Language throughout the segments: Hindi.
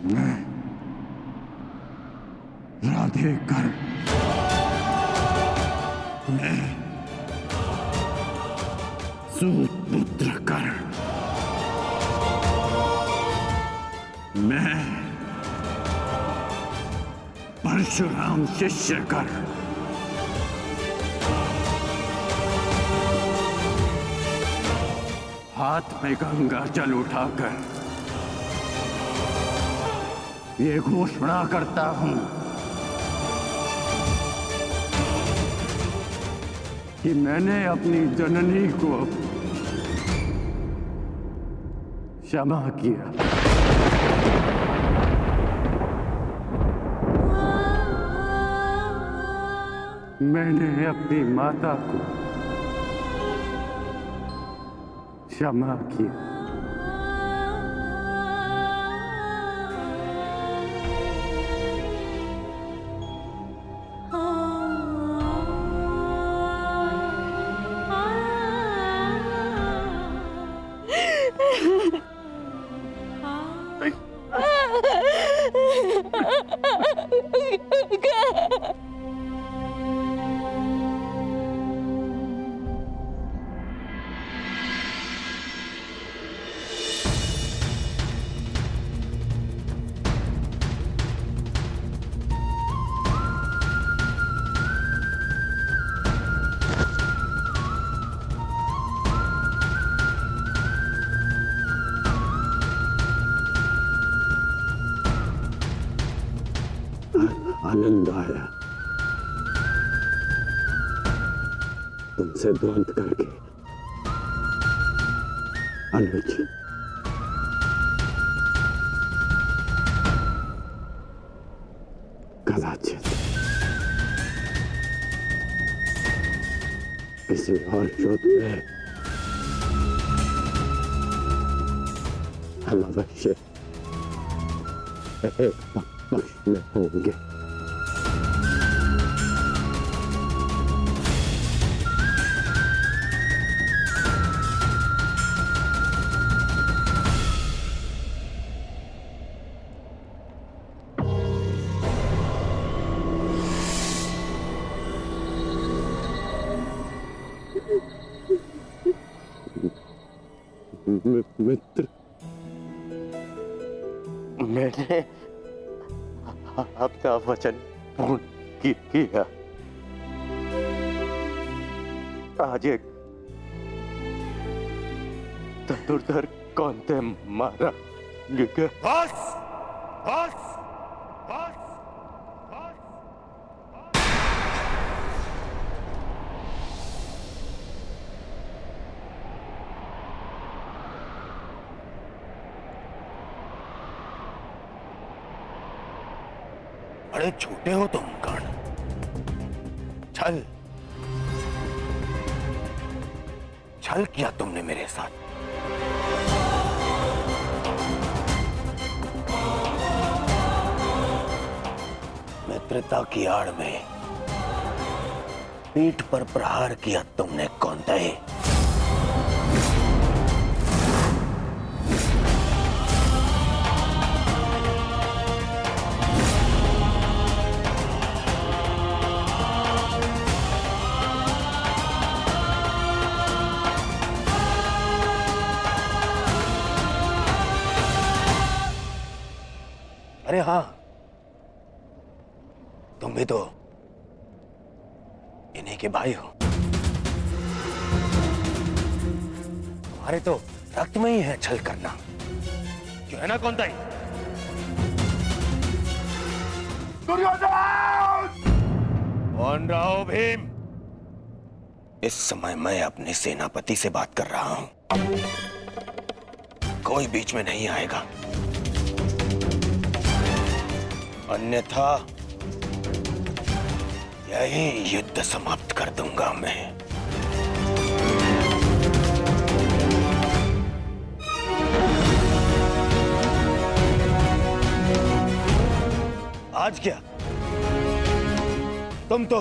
मैं राधेकर, मैं सूतपुत्र कर्ण, मैं परशुराम शिष्य कर्ण, हाथ में गंगा जल उठाकर ये घोषणा करता हूं कि मैंने अपनी जननी को क्षमा किया। मैंने अपनी माता को क्षमा किया। आनंद आया तुमसे द्वंद करके अनुज। कदाचित किसी और युद्ध में हम अवश्य एक पक्ष में होंगे। मित्र, मैंने आपका वचन पूर्ण किया। आज एक धनुर्धर कौनते मारा गया। बस, बस, बस, बस। बड़े छोटे हो तुम कर्ण। छल छल किया तुमने मेरे साथ। मित्रता की आड़ में पीठ पर प्रहार किया तुमने कौंते। अरे हाँ, तुम भी तो इन्हीं के भाई हो। तुम्हारे तो रक्त में ही है छल करना, जो है ना कौनता ही। कौन रहा हो भीम? इस समय मैं अपने सेनापति से बात कर रहा हूं। कोई बीच में नहीं आएगा, अन्यथा यही युद्ध समाप्त कर दूंगा मैं। आज क्या, तुम तो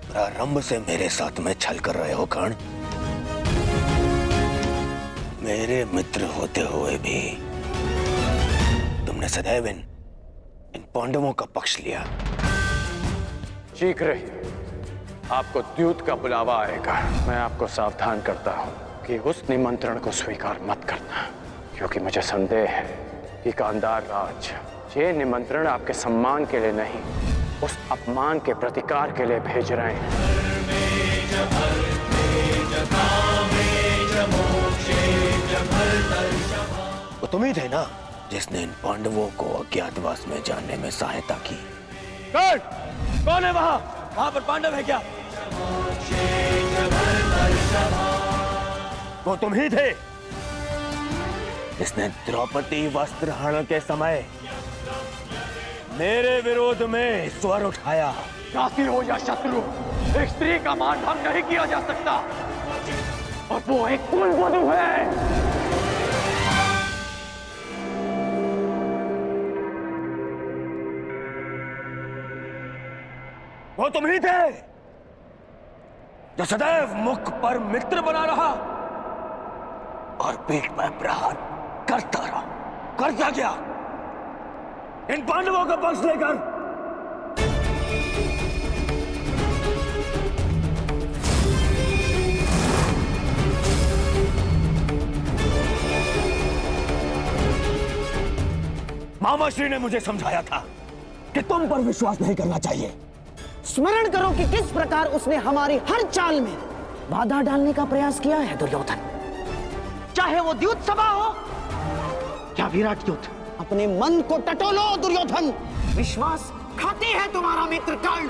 प्रारंभ से मेरे साथ में छल कर रहे हो कर्ण। मेरे मित्र होते हुए भी तुमने सदैव इन पांडवों का पक्ष लिया। शीघ्र ही आपको द्यूत का बुलावा आएगा। मैं आपको सावधान करता हूं कि उस निमंत्रण को स्वीकार मत करना, क्योंकि मुझे संदेह है कि गांधार राज ये निमंत्रण आपके सम्मान के लिए नहीं, उस अपमान के प्रतिकार के लिए भेज रहे हैं। वो तुम ही थे ना जिसने इन पांडवों को अज्ञातवास में जाने में सहायता की। कौन है वहां? वहां पर पांडव है क्या? वो तुम ही थे जिसने द्रौपदी वस्त्रहरण के समय मेरे विरोध में स्वर उठाया। साथी हो या शत्रु, एक स्त्री का मान भंग नहीं किया जा सकता, और वो एक कुलवधू है। वो तुम ही थे जो सदैव मुख पर मित्र बना रहा और पीठ पर प्रहार करता रहा। करता क्या? इन पांडवों का पक्ष लेकर। मामाश्री ने मुझे समझाया था कि तुम पर विश्वास नहीं करना चाहिए। स्मरण करो कि किस प्रकार उसने हमारी हर चाल में बाधा डालने का प्रयास किया है दुर्योधन। चाहे वो द्यूत सभा हो या विराट युद्ध। अपने मन को टटोलो दुर्योधन, विश्वास खाती है तुम्हारा मित्र कर्ण।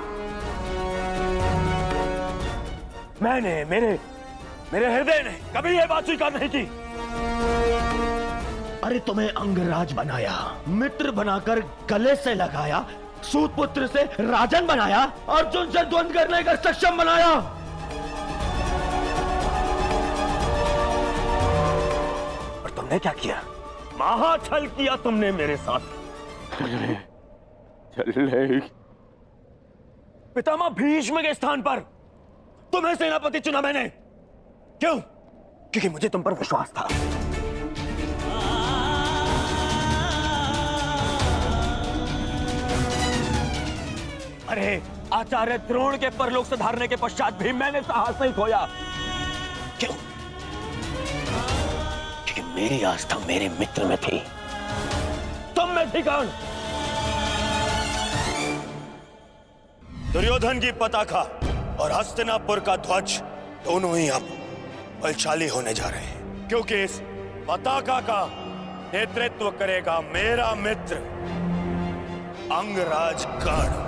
मैंने मेरे हृदय ने कभी यह बात स्वीकार नहीं की। अरे तुम्हें अंगराज बनाया, मित्र बनाकर गले से लगाया, सूतपुत्र से राजन बनाया, अर्जुन से द्वंद करने का सक्षम बनाया। और तुमने क्या किया? महाछल किया तुमने मेरे साथ। चलने पितामह भीष्म के स्थान पर तुम्हें सेनापति चुना मैंने। क्यों? क्योंकि मुझे तुम पर विश्वास था। अरे आचार्य द्रोण के परलोक सुधारने के पश्चात भी मैंने साहस नहीं खोया। क्यों? क्योंकि मेरी आस्था मेरे मित्र में थी, तुम में थी कौन? दुर्योधन की पताका और हस्तिनापुर का ध्वज दोनों ही अब बलशाली होने जा रहे हैं, क्योंकि इस पताका का नेतृत्व करेगा मेरा मित्र अंगराज कर्ण।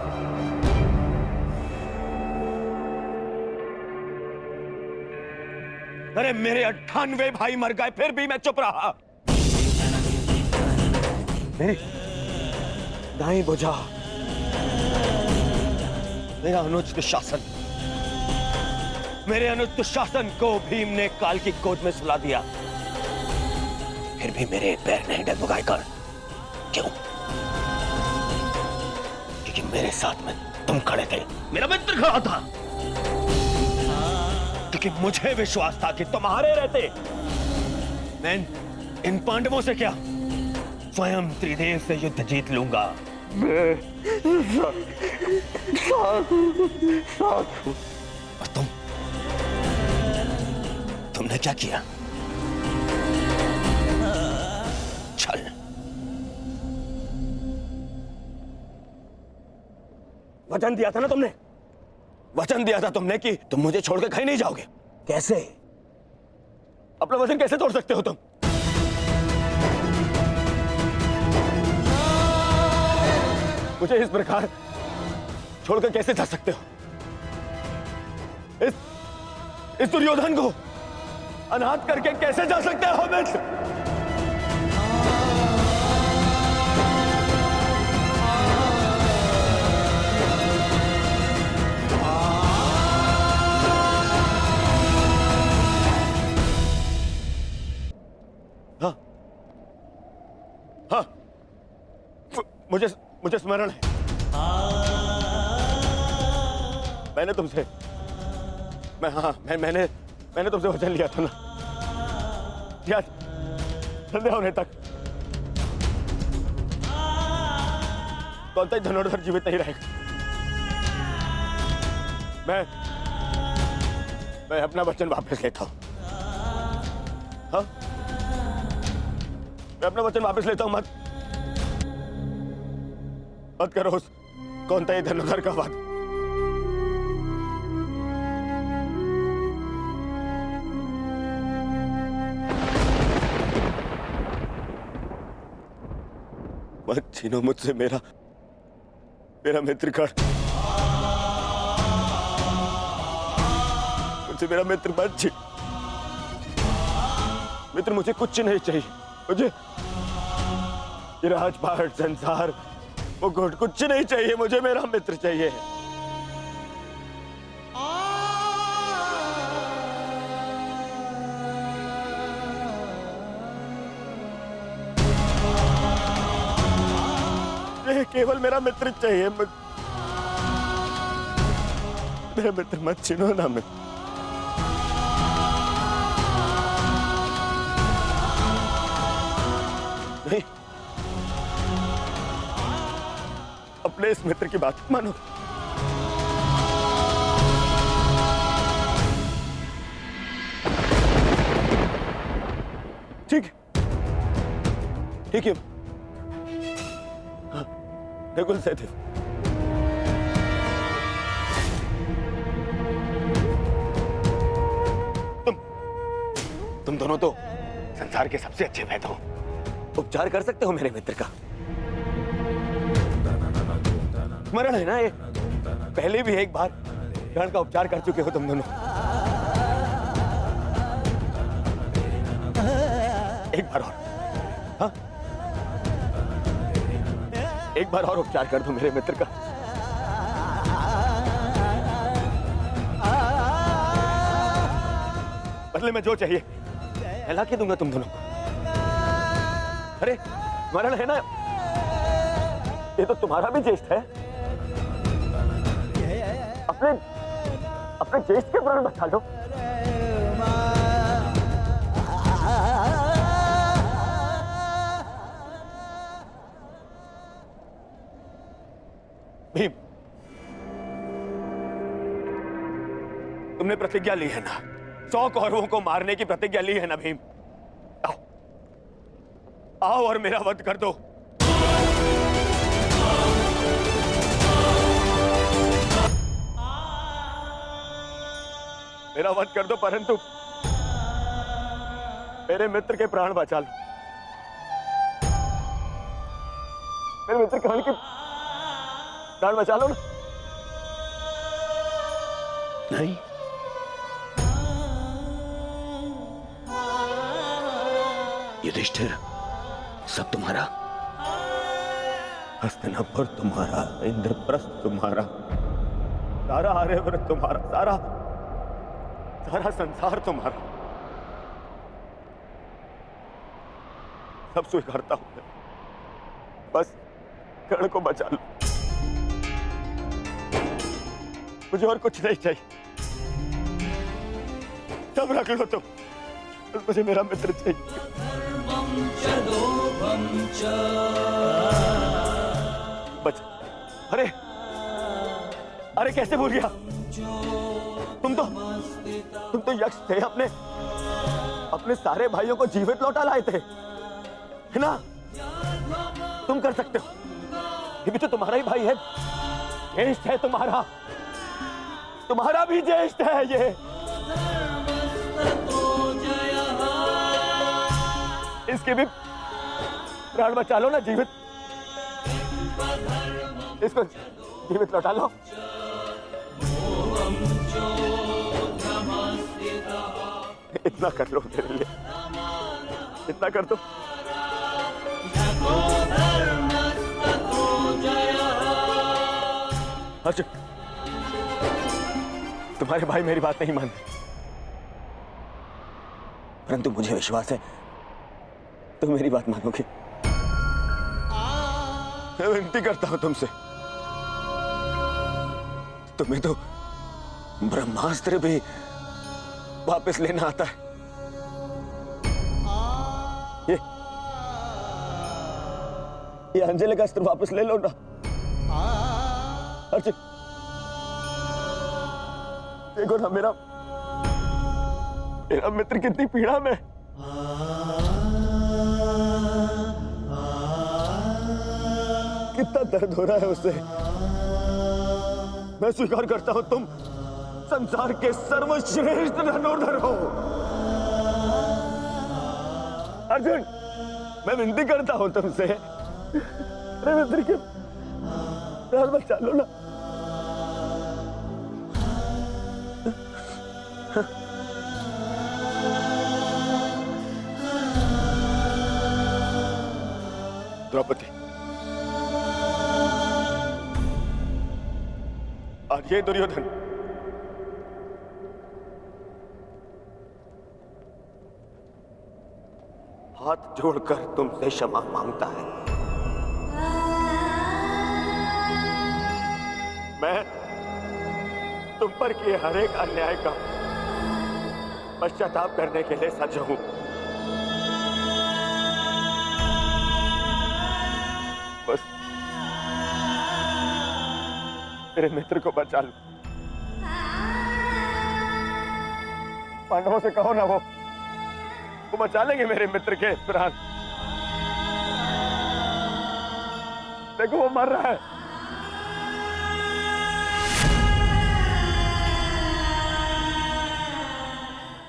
अरे मेरे 98 भाई मर गए, फिर भी मैं चुप रहा। मेरी दाई बुझा मेरा अनुचित शासन, मेरे अनुचित शासन को भीम ने काल की गोद में सुला दिया। फिर भी मेरे पैर नहीं डगमगाए कर्ण। क्यों? क्योंकि मेरे साथ में तुम खड़े थे, मेरा मित्र खड़ा था। क्योंकि मुझे विश्वास था कि तुम्हारे रहते मैं इन पांडवों से क्या, स्वयं त्रिदेव से युद्ध जीत लूंगा। और तुमने क्या किया? छल। वचन दिया था ना तुमने, वचन दिया था तुमने कि तुम मुझे छोड़कर कहीं नहीं जाओगे। कैसे? अपना वचन कैसे तोड़ सकते हो तुम? मुझे इस प्रकार छोड़कर कैसे जा सकते हो? इस दुर्योधन को अनाथ करके कैसे जा सकते हो मित्र? हाँ, मुझे स्मरण है। मैंने तुमसे वचन लिया था ना, संध्या होने तक कौन-सा धनुर्धर जीवित नहीं रहेगा। मैं अपना वचन वापस लेता हूं। हाँ, मैं अपना वचन वापस लेता हूं। मत करो उस कौन-सा धनुर्धर का वध। मत छीनो मुझसे मेरा मित्रगण। मुझसे मेरा मित्र मत छीन। मित्र, मुझे कुछ नहीं चाहिए। मुझे ये राजपाट, संसार, वो कुछ नहीं चाहिए। मुझे मेरा मित्र चाहिए। केवल मेरा मित्र चाहिए। मेरा मित्र मत छीनो ना। मैं नहीं, अपने इस मित्र की बात मानो। ठीक है, ठीक है। बिल्कुल सहदेव। तुम दोनों तो संसार के सबसे अच्छे वैद्य हो। उपचार कर सकते हो मेरे मित्र का। स्मरण है ना, ये पहले भी एक बार ग्रहण का उपचार कर चुके हो तुम दोनों। एक बार और। हाँ, एक बार और उपचार कर दो मेरे मित्र का। बदले में जो चाहिए मैं ला के दूंगा तुम दोनों को। अरे स्मरण है ना, ये तो तुम्हारा भी ज्येष्ठ है। अपने ज्येष्ठ के प्राण बचा लो। भीम, तुमने प्रतिज्ञा ली है ना, 100 कौरवों को मारने की प्रतिज्ञा ली है ना भीम। आओ, आओ और मेरा वध कर दो। मेरा वध कर दो, परंतु मेरे मित्र के प्राण बचा लो। मेरे मित्र कर्ण के प्राण बचा लो ना। नहीं, युधिष्ठिर, सब तुम्हारा। हस्तिनापुर तुम्हारा, इंद्रप्रस्थ तुम्हारा, सारा आर्यव्रत तुम्हारा, सारा संसार तुम्हारा। सब स्वीकारता हूं मैं। बस कर्ण को बचा लो। मुझे और कुछ नहीं चाहिए। सब रख लो तुम, बस मुझे मेरा मित्र चाहिए। बच, अरे कैसे भूल गया? तुम तो यक्ष थे। अपने सारे भाइयों को जीवित लौटा लाए थे, है ना? तुम कर सकते हो। ये भी तो तुम्हारा ही भाई है, ज्येष्ठ है तुम्हारा भी ज्येष्ठ है ये। इसके भी प्राण बचा लो ना, जीवित। इसको जीवित लौटा लो। इतना कर लो मेरे लिए, इतना कर दो। अर्जुन, तुम्हारे भाई मेरी बात नहीं मानते, परंतु मुझे विश्वास है तुम मेरी बात मानोगे। मैं विनती करता हूं तुमसे, तुम्हें तो ब्रह्मास्त्र भी वापस लेना आता है। ये अंजलि का अस्त्र वापस ले लो ना। अर्जुन, देखो ना मेरा मेरा मित्र कितनी पीड़ा में। कितना दर्द हो रहा है उसे। मैं स्वीकार करता हूं तुम संसार के सर्वश्रेष्ठ धनुर्धर हो। अर्जुन, मैं विनती करता हूं तुमसे, अरे मित्र के प्राण बचा लो ना। द्रौपदी, और ये दुर्योधन हाथ जोड़कर तुमसे क्षमा मांगता है। मैं तुम पर किए हर एक अन्याय का पश्चाताप करने के लिए सज्ज हूं। बस मेरे मित्र को बचा लो। पांडवों से कहो ना, वो बचा लेंगे मेरे मित्र के प्राण। देखो वो मर रहा है।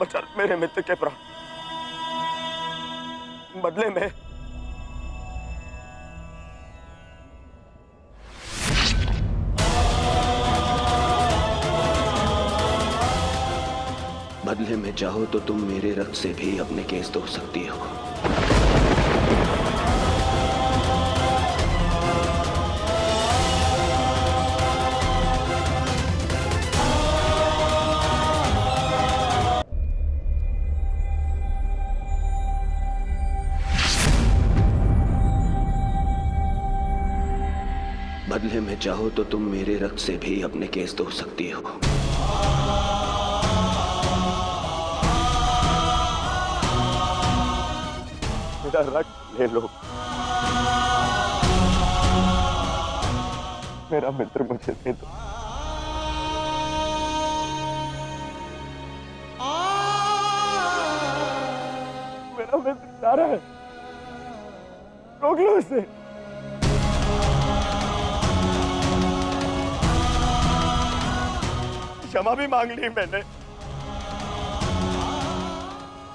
बचा मेरे मित्र के प्राण। बदले में बदले में चाहो तो तुम मेरे रक्त से भी अपने केस धो सकती हो। बदले में चाहो तो तुम मेरे रक्त से भी अपने केस धो सकती हो। मेरा रक्त ले लो। मेरा मित्र मुझे दे दो। मेरा मित्र जा रहा है, रोक लो उसे। क्षमा भी मांग ली मैंने,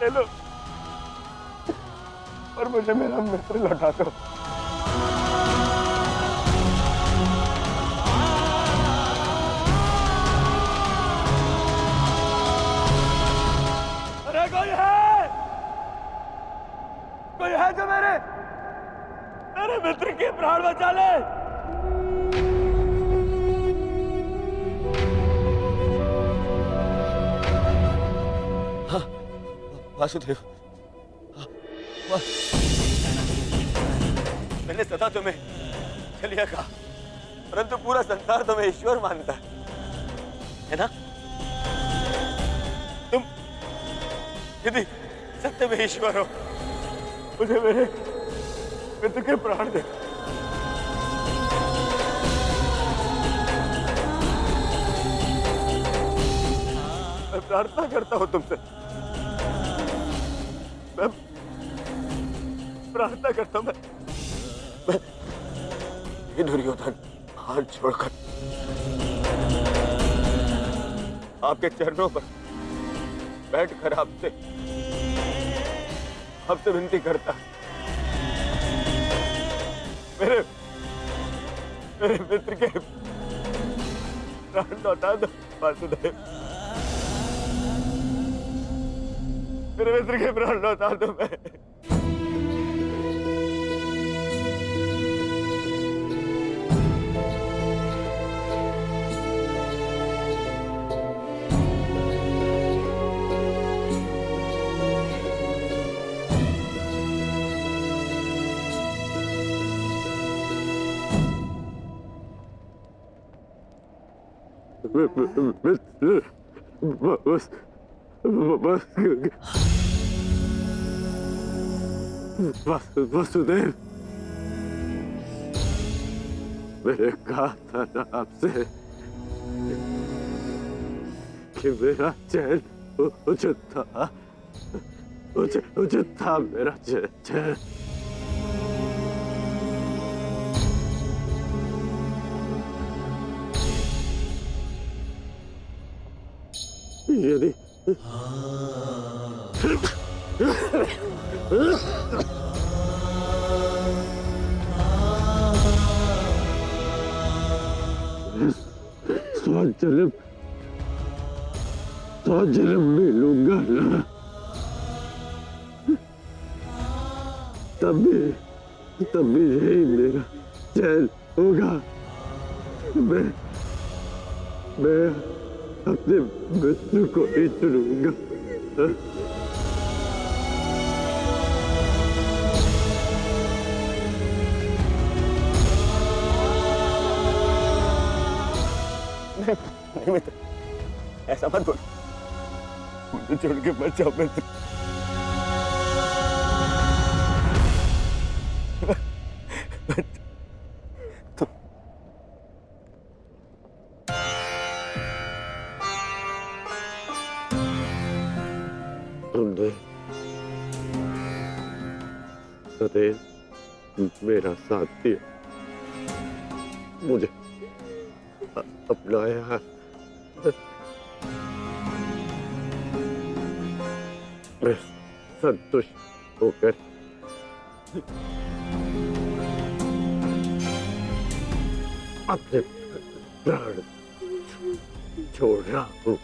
ले लो, और मुझे मेरा मित्र लौटा दो। अरे कोई है जो मेरे मित्र के प्राण बचा ले। हाँ, वासुदेव, मैंने सदा तुम्हें चलिया कहा, परंतु पूरा संसार तुम्हें ईश्वर मानता है ना? तुम यदि सत्य में ईश्वर हो, मुझे मेरे मित्र के प्राण दे। मैं प्रार्थना करता हूं तुमसे, मैं प्रार्थना करता हूं, मैं ये दुर्योधन हाथ छोड़कर आपके चरणों पर बैठकर आपसे विनती करता, मेरे मित्र के प्राण लौटा दो वासुदेव। मेरे मित्र के प्राण लौटा दो। मैं वासुदेव, मैंने कहा था ना आपसे कि मेरा चैन उचित था, उचित था मेरा चैन। यदि सौ जन्म मिलूंगा ना, तभी यही मेरा चैन होगा। मैं अपने मृत्यु को ही चुनूंगा। नहीं मित्र, ऐसा मत बोलो। मुझे छोड़ के मत जाओ मित्र। तुमने सदैव मेरा साथ दिया, मुझे अपनाया। मैं संतुष्ट होकर अपने प्राण छोड़ रहा हूँ।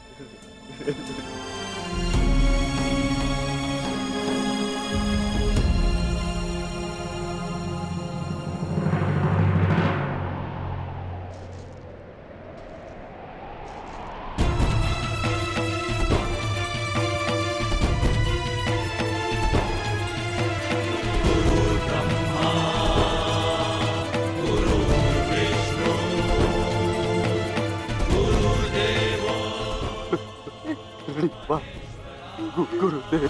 गुरुदेव,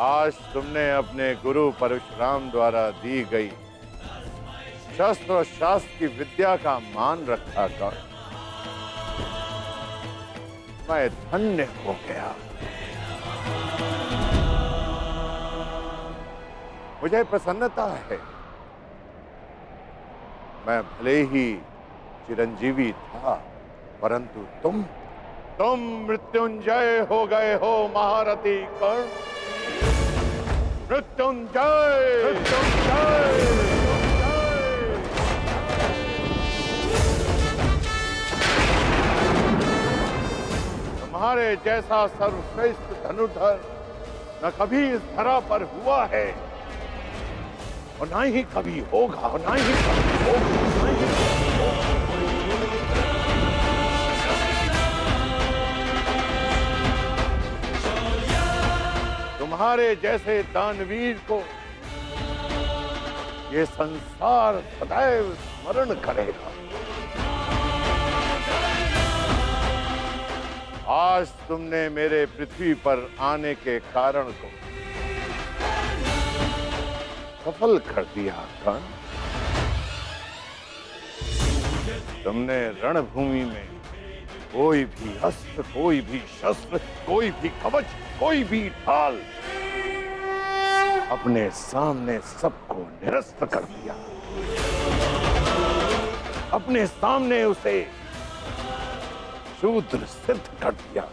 आज तुमने अपने गुरु परशुराम द्वारा दी गई शस्त्र और शास्त्र की विद्या का मान रखा कर मैं धन्य हो गया। मुझे प्रसन्नता है। मैं भले ही चिरंजीवी था, परंतु तुम मृत्युंजय हो गए हो महारथी कर्ण। मृत्युंजय, मृत्युंजय। तुम्हारे जैसा सर्वश्रेष्ठ धनुर्धर न कभी इस धरा पर हुआ है और ना ही कभी होगा, और ना ही कभी होगा, ना ही कभी होगा। तुम्हारे जैसे दानवीर को ये संसार सदैव स्मरण करेगा। आज तुमने मेरे पृथ्वी पर आने के कारण को सफल कर दिया कर्ण। तुमने रणभूमि में कोई भी अस्त्र, कोई भी शस्त्र, कोई भी कवच, कोई भी ढाल अपने सामने सबको निरस्त कर दिया। अपने सामने उसे शूद्र सिद्ध कर दिया।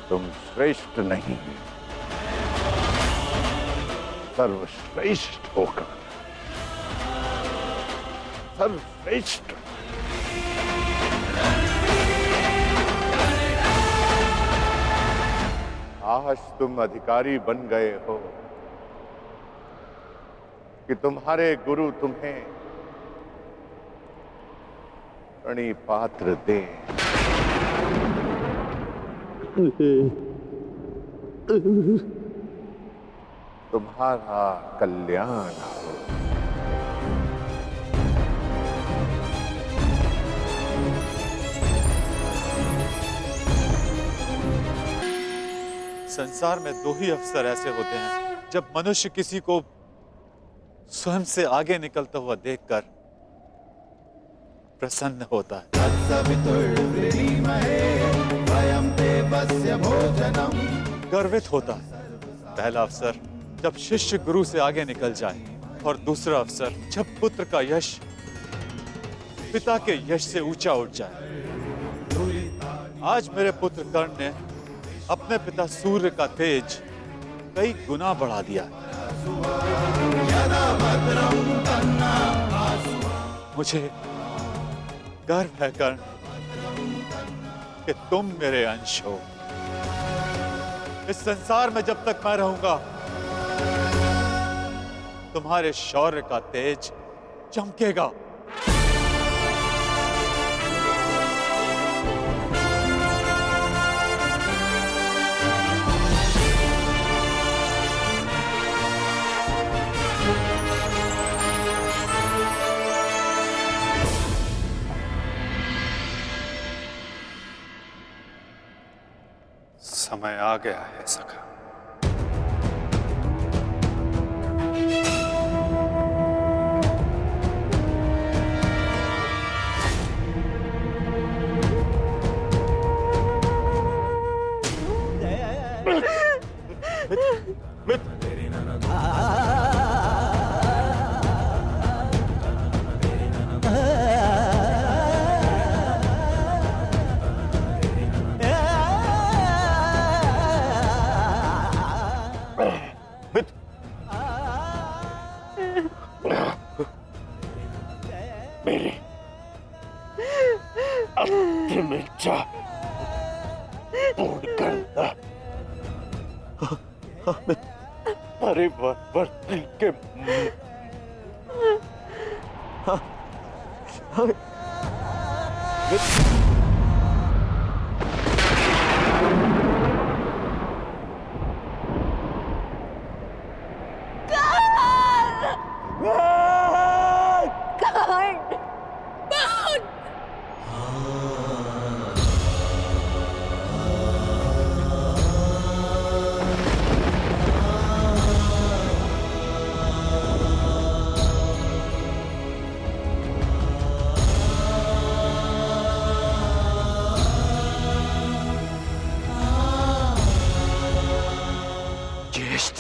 तुम श्रेष्ठ नहीं, सर्वश्रेष्ठ होकर सर्वश्रेष्ठ। आज तुम अधिकारी बन गए हो कि तुम्हारे गुरु तुम्हें प्रणिपात्र दें। तुम्हारा कल्याण हो। संसार में दो ही अवसर ऐसे होते हैं जब मनुष्य किसी को स्वयं से आगे निकलता हुआ देखकर प्रसन्न होता है। गर्वित होता है। पहला अवसर जब शिष्य गुरु से आगे निकल जाए, और दूसरा अवसर जब पुत्र का यश पिता के यश से ऊंचा उठ जाए। आज मेरे पुत्र कर्ण ने अपने पिता सूर्य का तेज कई गुना बढ़ा दिया। मुझे गर्व है कर्ण कि तुम मेरे अंश हो। इस संसार में जब तक मैं रहूंगा, तुम्हारे शौर्य का तेज चमकेगा। समय आ गया है सखा। मेरी अंतिम इच्छा पूर्ण करना। परिवर्तन के ज्येष्ठ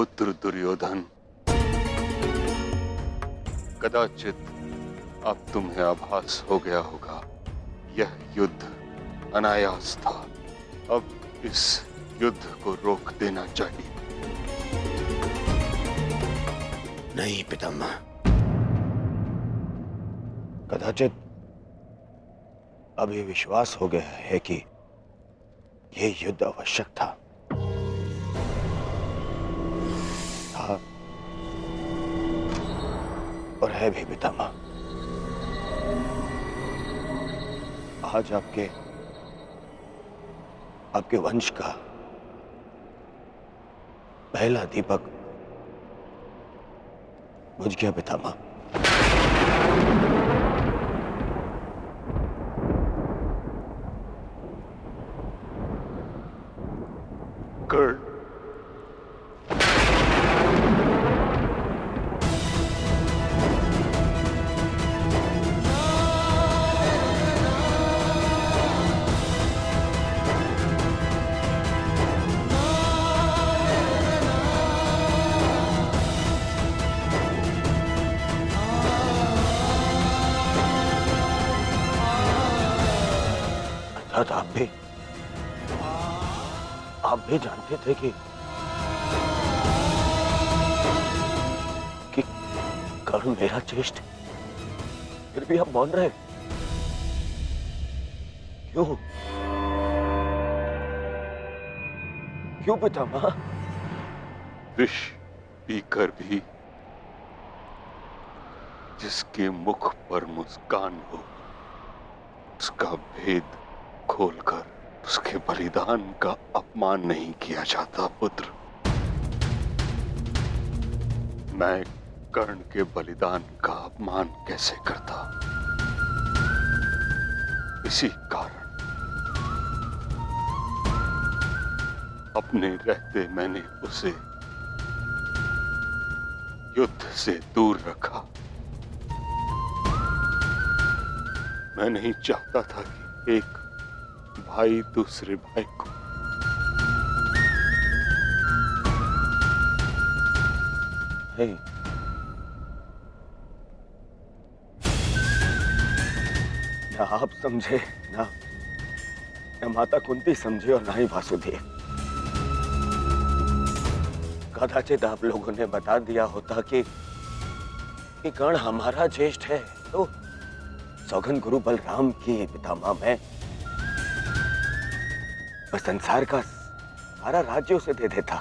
पुत्र दुर्योधन, कदाचित अब तुम्हें आभास हो गया होगा, यह युद्ध अनायास था। अब इस युद्ध को रोक देना चाहिए। नहीं पितामह, कदाचित अभी विश्वास हो गया है कि यह युद्ध आवश्यक था। और है भी पितामह। आज आपके वंश का पहला दीपक बुझ गया पितामह। कर्ण, अर्थात आप भी जानते थे कि कर्ण मेरा ज्येष्ठ, फिर भी आप मौन रहे। क्यों पितामह? विष पीकर भी जिसके मुख पर मुस्कान हो, उसका भेद खोलकर उसके बलिदान का अपमान नहीं किया जाता पुत्र। मैं कर्ण के बलिदान का अपमान कैसे करता? इसी कारण अपने रहते मैंने उसे युद्ध से दूर रखा। मैं नहीं चाहता था कि एक भाई दूसरे भाई को नहीं, ना आप समझे, ना माता कुंती समझे और ना ही वासुदेव। कदाचित आप लोगों ने बता दिया होता कि कर्ण हमारा ज्येष्ठ है, तो सौगन गुरु बलराम की पितामह मैं संसार का सारा राज्य उसे दे देता।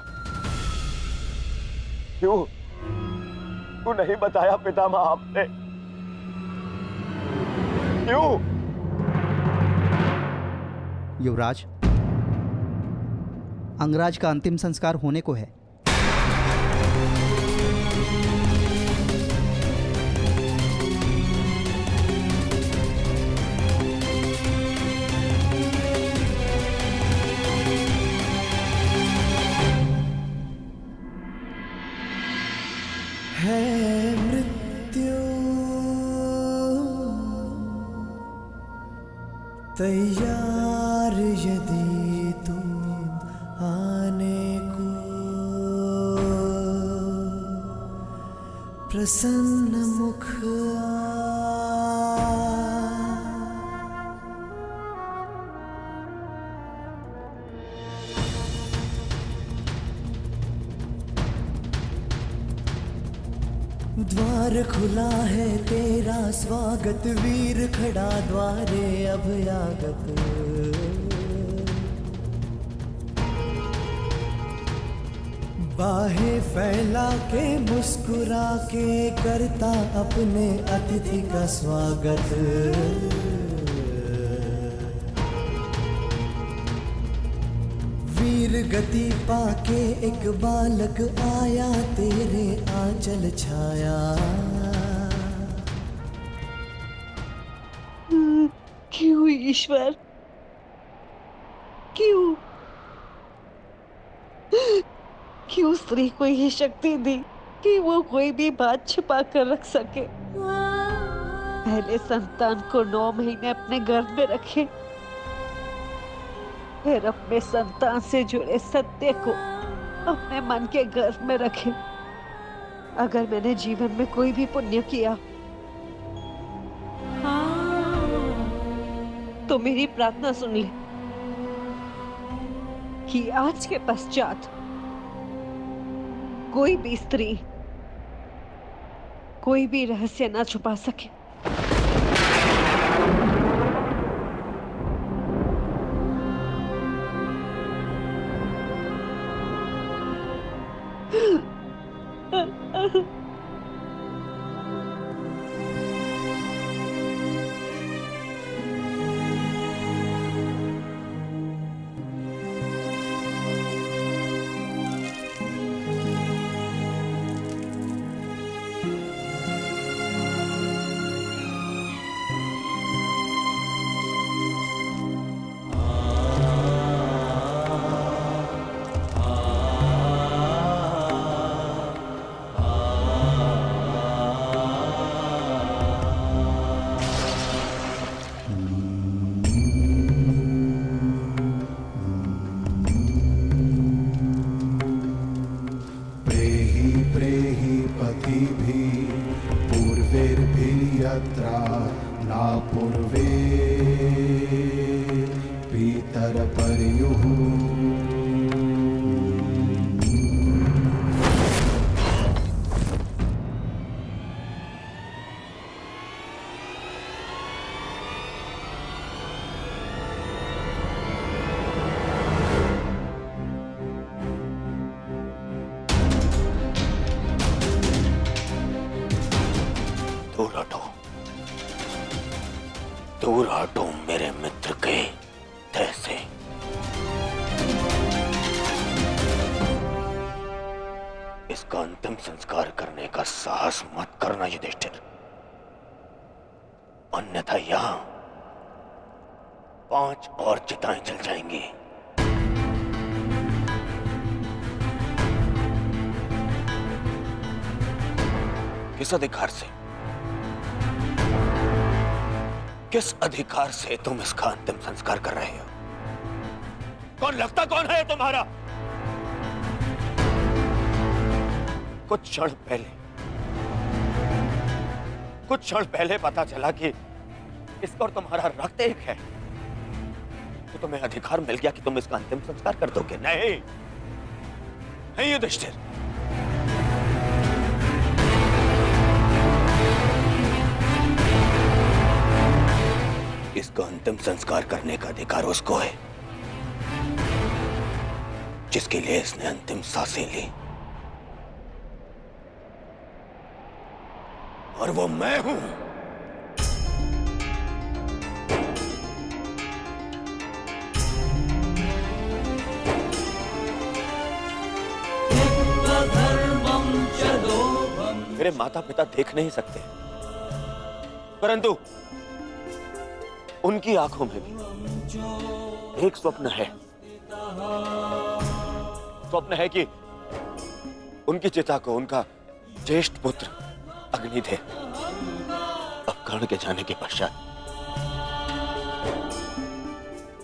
क्यों नहीं बताया पितामह आपने? क्यों? युवराज, अंगराज का अंतिम संस्कार होने को है। तैयार यदि तुम आने को, प्रसन्न मुख द्वार खुला है तेरा स्वागत, वीर खड़ा द्वारे अभयागत। बाहें फैला के मुस्कुरा के करता अपने अतिथि का स्वागत। वीर गति पाके एक बालक आया, तेरे आंचल छाया। क्यों ईश्वर, क्यों क्यों स्त्री को ये शक्ति दी कि वो कोई भी बात छुपा कर रख सके? पहले संतान को 9 महीने अपने गर्भ में रखे, फिर अपने संतान से जुड़े सत्य को अपने मन के गर्भ में रखे। अगर मैंने जीवन में कोई भी पुण्य किया तो मेरी प्रार्थना सुन ले कि आज के पश्चात कोई भी स्त्री कोई भी रहस्य ना छुपा सके। ना पूर्वे पीतर पर्युः दूर हटो, दूर हटो मेरे मित्र के देह से। इसका अंतिम संस्कार करने का साहस मत करना युधिष्ठिर, अन्यथा यहां 5 और चिताएं जल जाएंगी। किस अधिकार से, किस अधिकार से तुम इसका अंतिम संस्कार कर रहे हो? कौन लगता कौन है तुम्हारा? कुछ क्षण पहले पता चला कि इसका और तुम्हारा रक्त एक है, तो तुम्हें अधिकार मिल गया कि तुम इसका अंतिम संस्कार कर दोगे। नहीं नहीं युधिष्ठिर, इसका अंतिम संस्कार करने का अधिकार उसको है जिसके लिए इसने अंतिम सांसें ली, और वो मैं हूं। मेरे माता पिता देख नहीं सकते, परंतु उनकी आंखों में भी एक स्वप्न है। स्वप्न है कि उनकी चिता को उनका ज्येष्ठ पुत्र अग्निदेव अब कर्ण के जाने के पश्चात,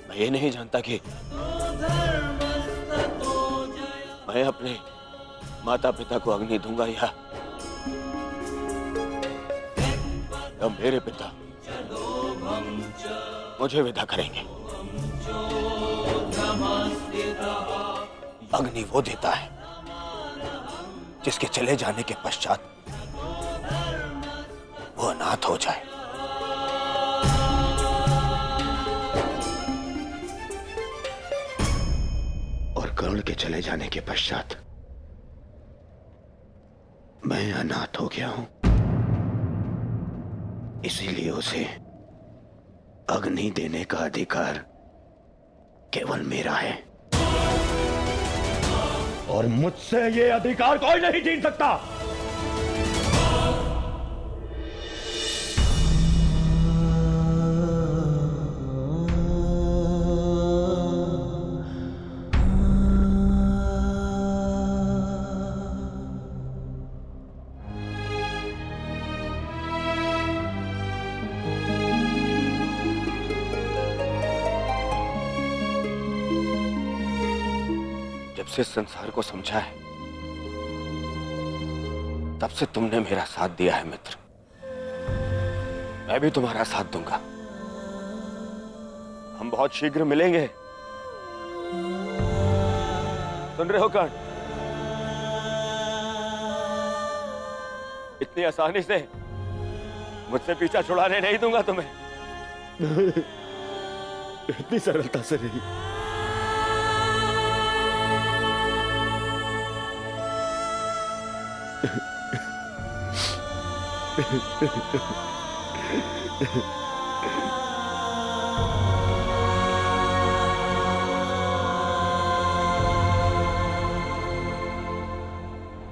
मैं ये नहीं जानता कि मैं अपने माता पिता को अग्नि दूंगा या मेरे पिता मुझे विदा करेंगे। अग्नि वो देता है जिसके चले जाने के पश्चात वो अनाथ हो जाए। और कर्ण के चले जाने के पश्चात मैं अनाथ हो गया हूं, इसीलिए उसे अग्नि देने का अधिकार केवल मेरा है, और मुझसे ये अधिकार कोई नहीं छीन सकता। जब जब से इस संसार को समझा है तब से तुमने मेरा साथ दिया है मित्र। मैं भी तुम्हारा साथ दूंगा। हम बहुत शीघ्र मिलेंगे। सुन रहे हो कर्ण? इतनी आसानी से मुझसे पीछा छुड़ाने नहीं दूंगा तुम्हें। इतनी सरलता से नहीं।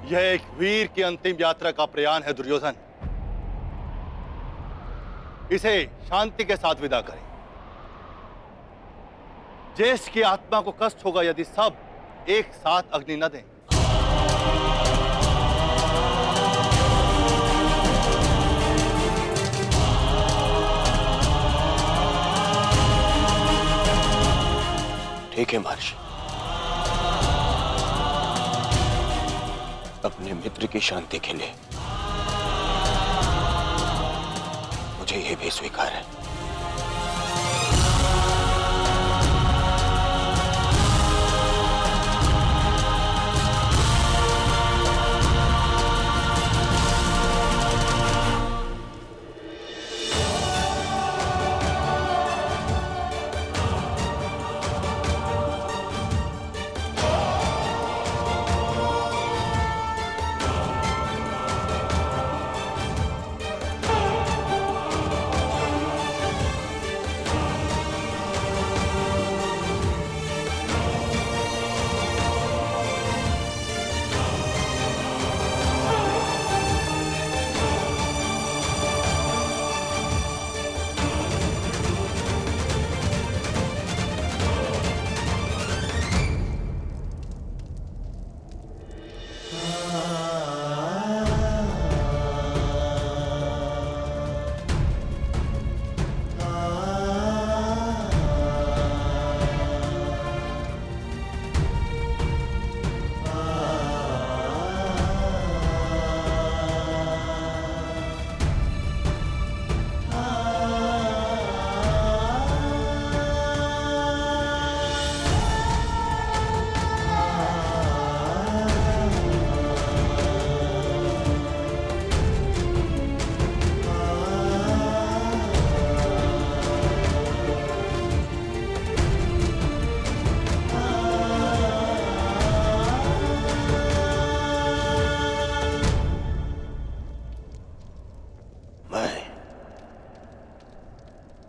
यह एक वीर की अंतिम यात्रा का प्रयाण है दुर्योधन। इसे शांति के साथ विदा करें। ज्येष्ठ की आत्मा को कष्ट होगा यदि सब एक साथ अग्नि न दें। ठीक है महर्षि, अपने मित्र की शांति के लिए मुझे यह भी स्वीकार है।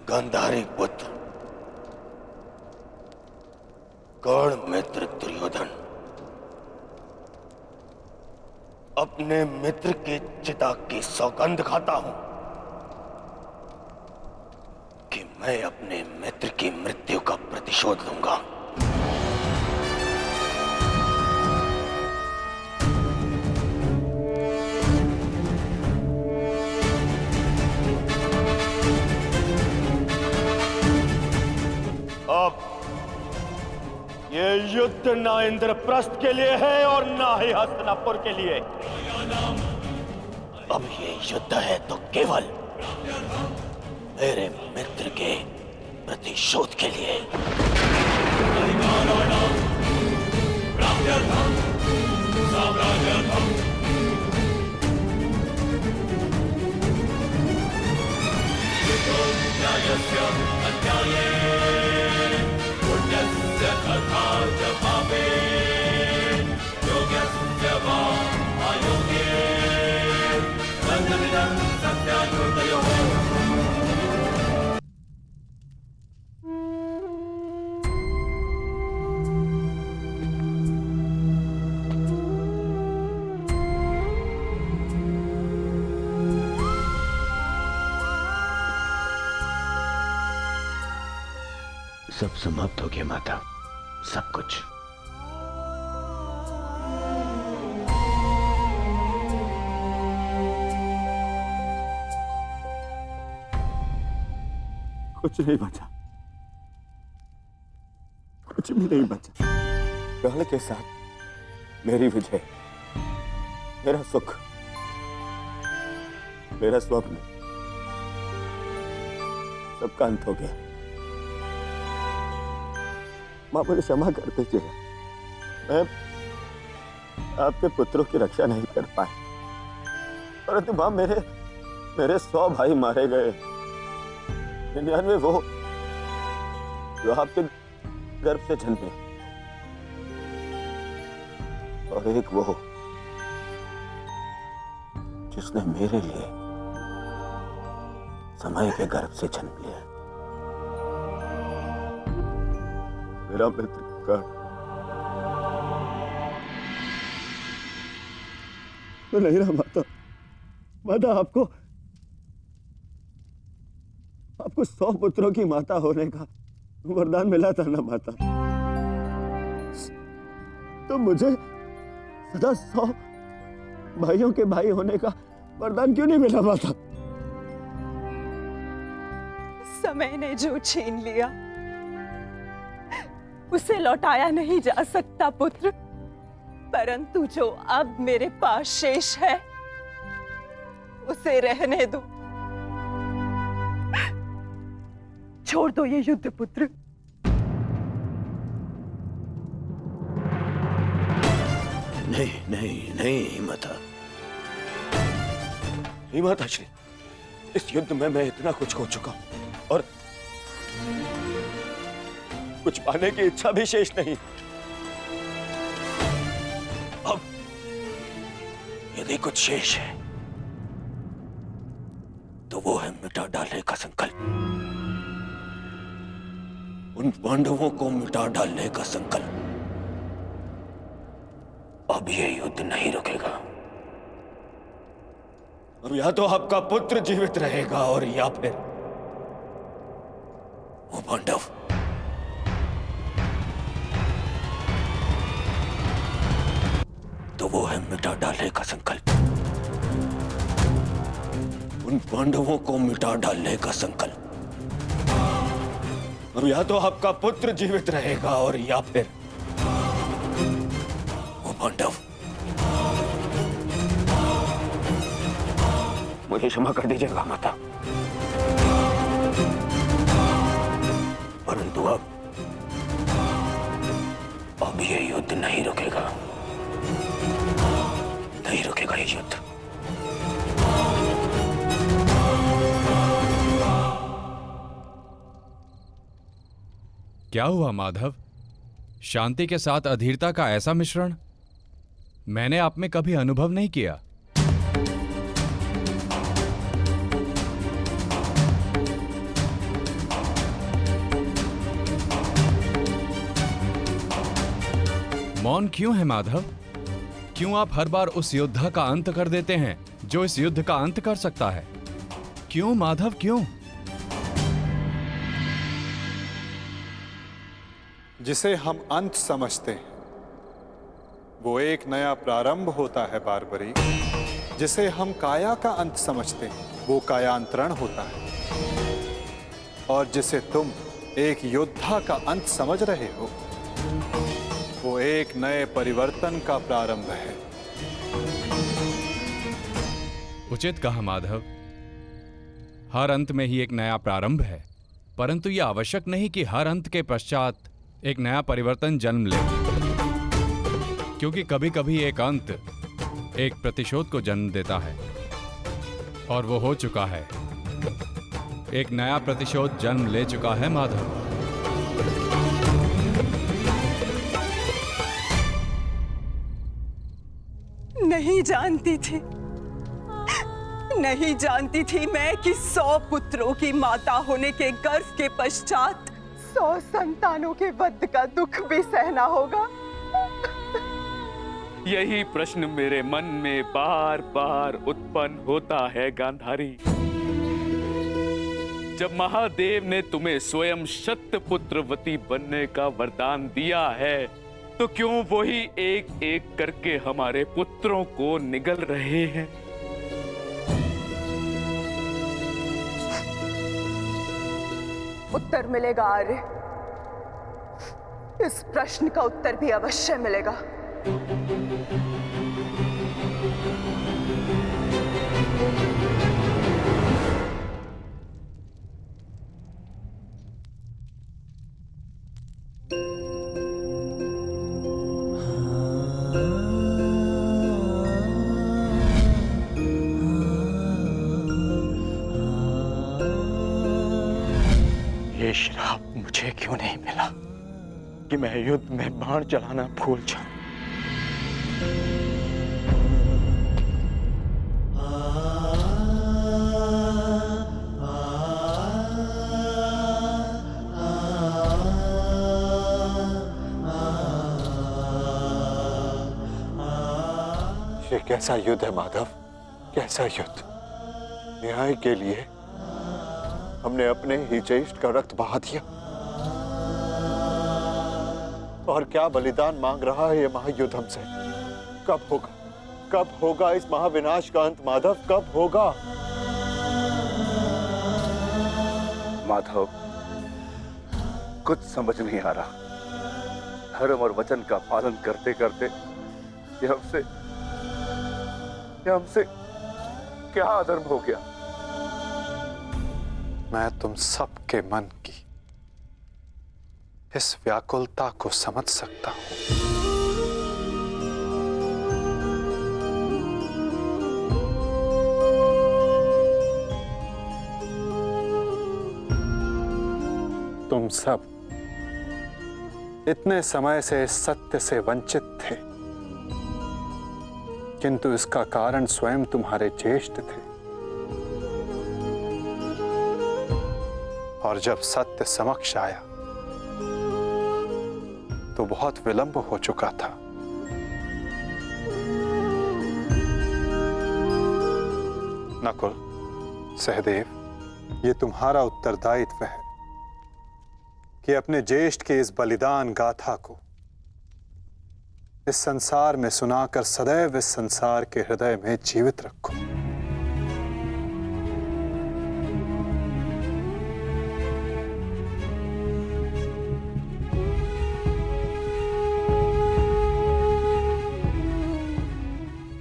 गांधारी पुत्र कर्ण मित्र दुर्योधन अपने मित्र के चिता की सौगंध खाता हूं कि मैं अपने मित्र की मृत्यु का प्रतिशोध लूंगा। अब ये युद्ध ना इंद्रप्रस्थ के लिए है और ना ही हस्तिनापुर के लिए। अब ये युद्ध है तो केवल मेरे मित्र के प्रतिशोध के लिए। सब समाप्त हो गया माता, सब कुछ। कुछ नहीं बचा, कुछ भी नहीं बचा। कर्ण के साथ मेरी विजय, मेरा सुख, मेरा स्वप्न सबका अंत हो गया। मां मुझे क्षमा कर दीजिए। मैं आपके पुत्रों की रक्षा नहीं कर पाया, परंतु मां मेरे 100 भाई मारे गए। 99 वो जो आपके गर्भ से जन्मे, और एक वो जिसने मेरे लिए समय के गर्भ से जन्म लिया। मेरा मित्र कर्ण, मैं नहीं रहा माता। माता, आपको 100 पुत्रों की माता होने का वरदान मिला था ना माता? तो मुझे सदा 100 भाइयों के भाई होने का वरदान क्यों नहीं मिला माता? समय ने जो छीन लिया उसे लौटाया नहीं जा सकता पुत्र, परंतु जो अब मेरे पास शेष है उसे रहने दो। छोड़ दो ये युद्ध पुत्र। नहीं माता, नहीं माता श्री, इस युद्ध में मैं इतना कुछ खो चुका हूं और कुछ पाने की इच्छा भी शेष नहीं। अब यदि कुछ शेष है तो वो है मिटा डालने का संकल्प। उन पांडवों को मिटा डालने का संकल्प। अब ये युद्ध नहीं रुकेगा। अब या तो आपका पुत्र जीवित रहेगा और या फिर वो पांडव। तो वो है मिटा डालने का संकल्प। उन पांडवों को मिटा डालने का संकल्प। अब या तो आपका पुत्र जीवित रहेगा और या फिर वो पांडव। मुझे क्षमा कर दीजिएगा माता, परंतु अब ये युद्ध नहीं रुकेगा। नहीं रुकेगा ये युद्ध। क्या हुआ माधव? शांति के साथ अधीरता का ऐसा मिश्रण मैंने आप में कभी अनुभव नहीं किया। मौन क्यों है माधव? क्यों आप हर बार उस योद्धा का अंत कर देते हैं जो इस युद्ध का अंत कर सकता है? क्यों माधव, क्यों? जिसे हम अंत समझते हैं वो एक नया प्रारंभ होता है बारबरी। जिसे हम काया का अंत समझते हैं वो कायांतरण होता है। और जिसे तुम एक योद्धा का अंत समझ रहे हो वो एक नए परिवर्तन का प्रारंभ है। उचित कहा माधव। हर अंत में ही एक नया प्रारंभ है, परंतु यह आवश्यक नहीं कि हर अंत के पश्चात एक नया परिवर्तन जन्म ले, क्योंकि कभी कभी एक अंत एक प्रतिशोध को जन्म देता है, और वो हो चुका है। एक नया प्रतिशोध जन्म ले चुका है माधव। नहीं जानती थी, नहीं जानती थी मैं कि 100 पुत्रों की माता होने के गर्व के पश्चात 100 संतानों के वध का दुख भी सहना होगा। यही प्रश्न मेरे मन में बार बार उत्पन्न होता है गांधारी। जब महादेव ने तुम्हें स्वयं शतपुत्रवती बनने का वरदान दिया है, तो क्यों वही एक एक करके हमारे पुत्रों को निगल रहे हैं? उत्तर मिलेगा आर्य, इस प्रश्न का उत्तर भी अवश्य मिलेगा। ये श्राप मुझे क्यों नहीं मिला कि मैं युद्ध में बाण चलाना भूल जाऊं। ये कैसा युद्ध है माधव, कैसा युद्ध। न्याय के लिए हमने अपने ही ज्येष्ठ का रक्त बहा दिया, और क्या बलिदान मांग रहा है ये महायुद्ध हमसे। कब होगा, कब होगा इस महाविनाश का अंत माधव, कब होगा। माधव, कुछ समझ नहीं आ रहा। धर्म और वचन का पालन करते करते ये हमसे क्या अधर्म हो गया। मैं तुम सबके मन की इस व्याकुलता को समझ सकता हूं। तुम सब इतने समय से इस सत्य से वंचित थे, किंतु इसका कारण स्वयं तुम्हारे ज्येष्ठ थे। और जब सत्य समक्ष आया तो बहुत विलंब हो चुका था। नकुल, सहदेव, ये तुम्हारा उत्तरदायित्व है कि अपने ज्येष्ठ के इस बलिदान गाथा को इस संसार में सुनाकर सदैव इस संसार के हृदय में जीवित रखो।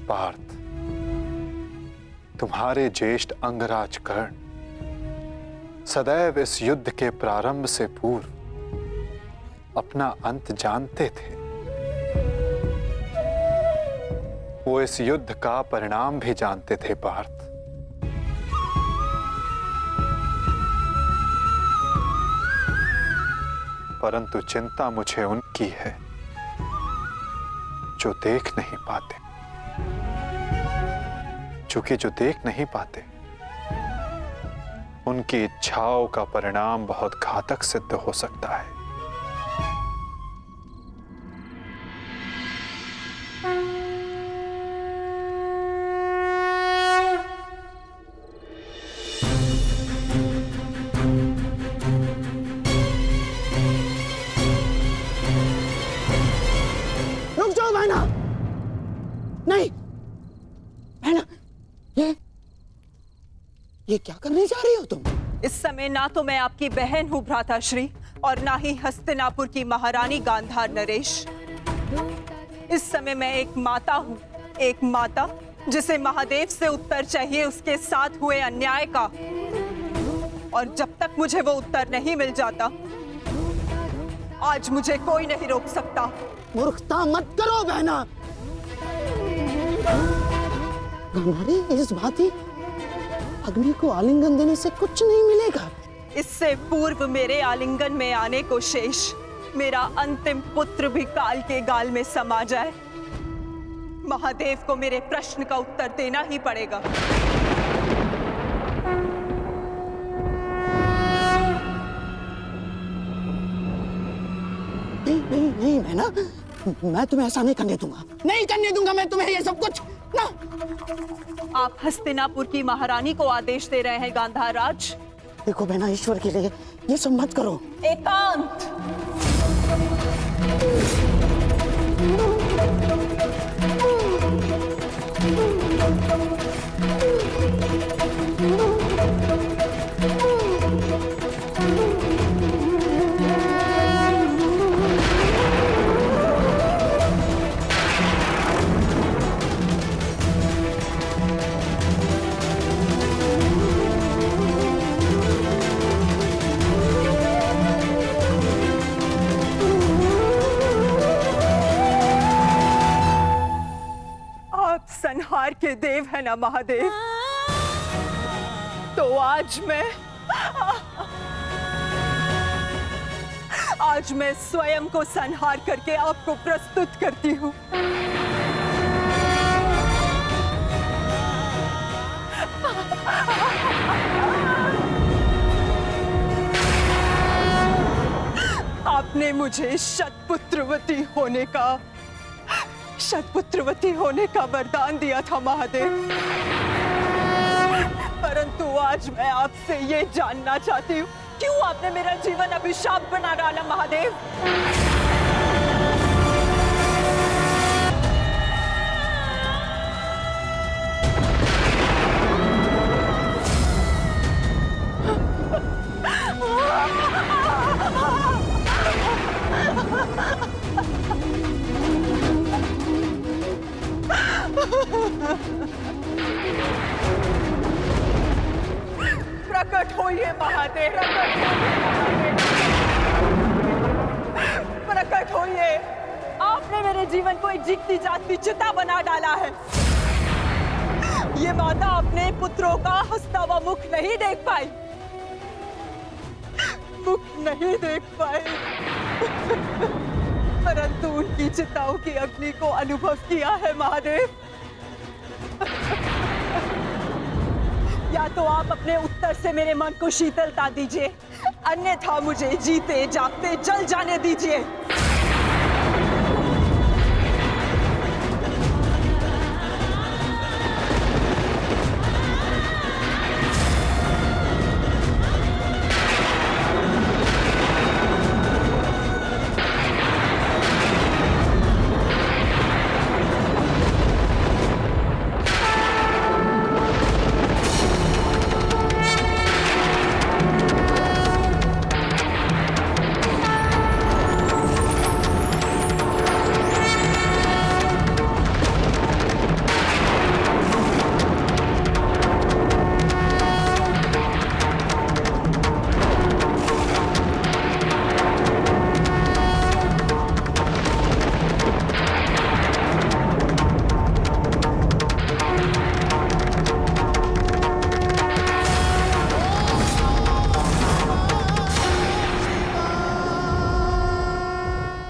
पार्थ, तुम्हारे ज्येष्ठ अंगराज कर्ण सदैव इस युद्ध के प्रारंभ से पूर्व अपना अंत जानते थे। वो इस युद्ध का परिणाम भी जानते थे पार्थ। परंतु चिंता मुझे उनकी है जो देख नहीं पाते, क्योंकि जो देख नहीं पाते उनकी इच्छाओं का परिणाम बहुत घातक सिद्ध हो सकता है। रुक जाओ बहना, नहीं बहना, ये क्या करने जा रही हो तुम? इस समय ना तो मैं आपकी बहन हूँ भ्राताश्री, और ना ही हस्तिनापुर की महारानी गांधार नरेश। इस समय मैं एक माता हूँ, एक माता जिसे महादेव से उत्तर चाहिए उसके साथ हुए अन्याय का। और जब तक मुझे वो उत्तर नहीं मिल जाता, आज मुझे कोई नहीं रोक सकता। मूर्खता मत करो बहना। हमारी इस भांति अग्नि को आलिंगन देने से कुछ नहीं मिलेगा। इससे पूर्व मेरे आलिंगन में आने को शेष मेरा अंतिम पुत्र भी काल के गाल में समा जाए, महादेव को मेरे प्रश्न का उत्तर देना ही पड़ेगा। नहीं नहीं नहीं बहना, मैं तुम्हें ऐसा नहीं करने दूंगा, नहीं करने दूंगा मैं तुम्हें ये सब कुछ ना। आप हस्तिनापुर की महारानी को आदेश दे रहे हैं गांधार राज? देखो बहना, ईश्वर के लिए ये सब मत करो। एकांत। देव है ना महादेव, तो आज मैं स्वयं को संहार करके आपको प्रस्तुत करती हूँ। आपने मुझे शतपुत्रवती होने का वरदान दिया था महादेव, परंतु आज मैं आपसे ये जानना चाहती हूँ, क्यों आपने मेरा जीवन अभिशाप बना डाला महादेव? प्रकट होइए महादेव, प्रकट होइए। आपने मेरे जीवन को एक जीती जागती चिता बना डाला है। ये माता अपने पुत्रों का हंसता हुआ मुख नहीं देख पाई, परंतु उनकी चिताओं की अग्नि को अनुभव किया है महादेव। या तो आप अपने उत्तर से मेरे मन को शीतलता दीजिए, अन्यथा मुझे जीते जागते जल जाने दीजिए।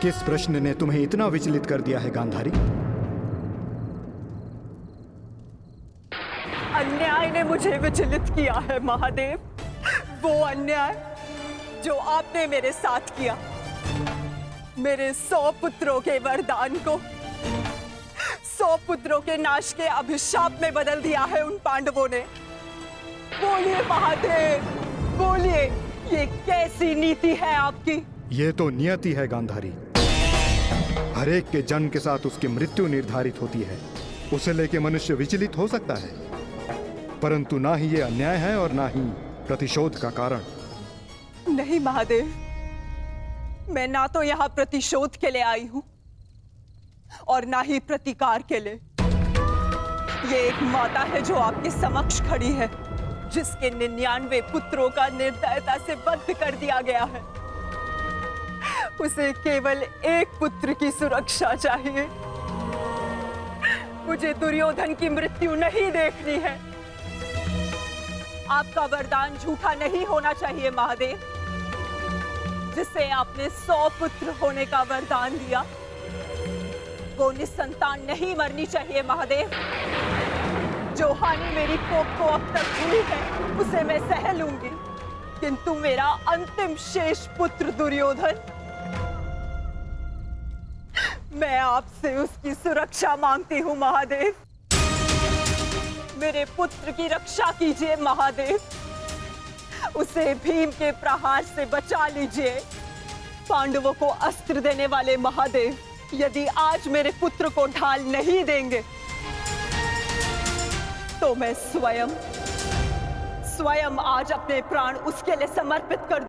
किस प्रश्न ने तुम्हें इतना विचलित कर दिया है गांधारी? अन्याय ने मुझे विचलित किया है महादेव, वो अन्याय जो आपने मेरे साथ किया। मेरे 100 पुत्रों के वरदान को 100 पुत्रों के नाश के अभिशाप में बदल दिया है उन पांडवों ने। बोलिए महादेव, बोलिए, ये कैसी नीति है आपकी? ये तो नियति है गांधारी। हर एक के जन्म के साथ उसकी मृत्यु निर्धारित होती है। उसे लेके मनुष्य विचलित हो सकता है, परंतु ना ही ये अन्याय है और ना ही प्रतिशोध का कारण। नहीं महादेव, मैं ना तो यहाँ प्रतिशोध के लिए आई हूँ और ना ही प्रतिकार के लिए। ये एक माता है जो आपके समक्ष खड़ी है, जिसके 99 पुत्रों का निर्दयता से वध कर दिया गया है। उसे केवल एक पुत्र की सुरक्षा चाहिए। मुझे दुर्योधन की मृत्यु नहीं देखनी है। आपका वरदान झूठा नहीं होना चाहिए महादेव। जिसे आपने 100 पुत्र होने का वरदान दिया, वो निसंतान नहीं मरनी चाहिए महादेव। जो हानि मेरी कोख को अब तक हुई है, उसे मैं सह लूंगी, किंतु मेरा अंतिम शेष पुत्र दुर्योधन, मैं आपसे उसकी सुरक्षा मांगती हूँ महादेव। मेरे पुत्र की रक्षा कीजिए महादेव। उसे भीम के प्रहार से बचा लीजिए। पांडवों को अस्त्र देने वाले महादेव, यदि आज मेरे पुत्र को ढाल नहीं देंगे, तो मैं स्वयं आज अपने प्राण उसके लिए समर्पित कर